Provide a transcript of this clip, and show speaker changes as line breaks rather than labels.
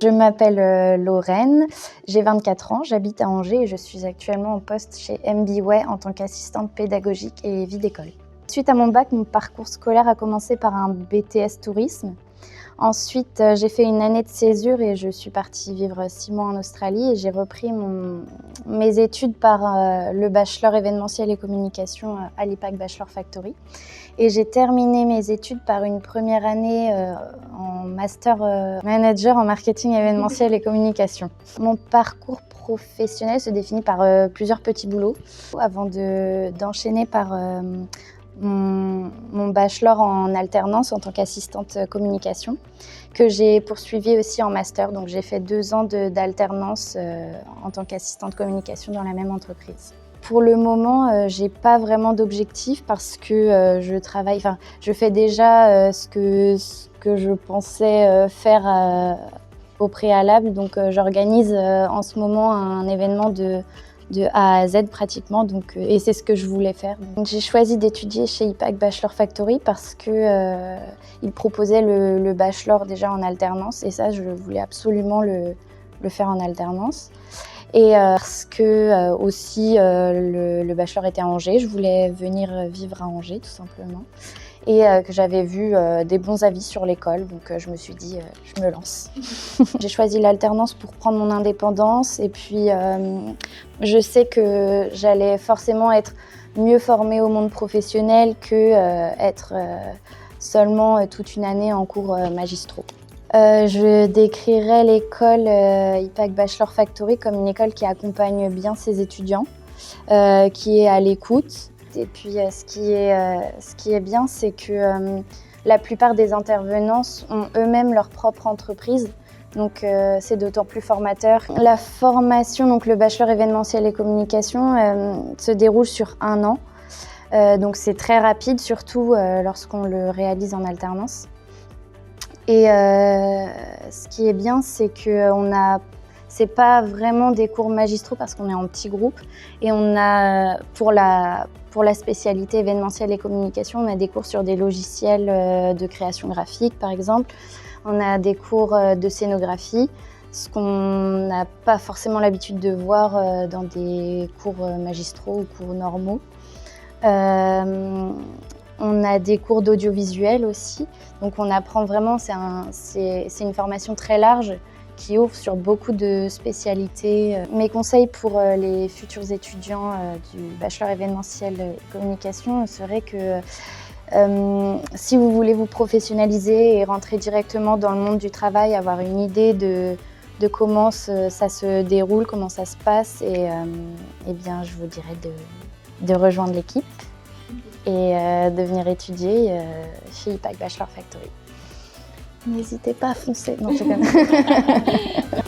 Je m'appelle Lorraine, j'ai 24 ans, j'habite à Angers et je suis actuellement en poste chez MBWay en tant qu'assistante pédagogique et vie d'école. Suite à mon bac, mon parcours scolaire a commencé par un BTS tourisme. Ensuite, j'ai fait une année de césure et je suis partie vivre 6 mois en Australie et j'ai repris mes études par le bachelor événementiel et communication à l'IPAC Bachelor Factory. Et j'ai terminé mes études par une première année en master manager en marketing événementiel et communication. Mon parcours professionnel se définit par plusieurs petits boulots avant d'enchaîner par mon bachelor en alternance en tant qu'assistante communication, que j'ai poursuivi aussi en master. Donc j'ai fait 2 ans d'alternance en tant qu'assistante communication dans la même entreprise. Pour le moment, j'ai pas vraiment d'objectif parce que je fais déjà ce que je pensais faire au préalable. Donc j'organise en ce moment un événement de A à Z pratiquement, et c'est ce que je voulais faire. Donc, j'ai choisi d'étudier chez IPAC Bachelor Factory parce qu'ils proposaient le bachelor déjà en alternance et ça, je voulais absolument le faire en alternance. Et parce que aussi le bachelor était à Angers, je voulais venir vivre à Angers tout simplement. Et que j'avais vu des bons avis sur l'école, donc je me suis dit je me lance. J'ai choisi l'alternance pour prendre mon indépendance et puis je sais que j'allais forcément être mieux formée au monde professionnel que être seulement toute une année en cours magistraux. Je décrirais l'école IPAC Bachelor Factory comme une école qui accompagne bien ses étudiants, qui est à l'écoute. Et puis ce qui est bien, c'est que la plupart des intervenants ont eux-mêmes leur propre entreprise. Donc c'est d'autant plus formateur. La formation, donc le bachelor événementiel et communication, se déroule sur 1 an. Donc c'est très rapide, surtout lorsqu'on le réalise en alternance. Et ce qui est bien, c'est que c'est pas vraiment des cours magistraux parce qu'on est en petits groupes. Et on a, pour la spécialité événementielle et communication, on a des cours sur des logiciels de création graphique, par exemple. On a des cours de scénographie, ce qu'on n'a pas forcément l'habitude de voir dans des cours magistraux ou cours normaux. On a des cours d'audiovisuel aussi, donc on apprend vraiment, c'est une formation très large qui ouvre sur beaucoup de spécialités. Mes conseils pour les futurs étudiants du bachelor événementiel et communication seraient que si vous voulez vous professionnaliser et rentrer directement dans le monde du travail, avoir une idée de comment ça se déroule, comment ça se passe, et bien je vous dirais de rejoindre l'équipe et de venir étudier chez IPAC Bachelor Factory. N'hésitez pas à foncer. Non, je connais.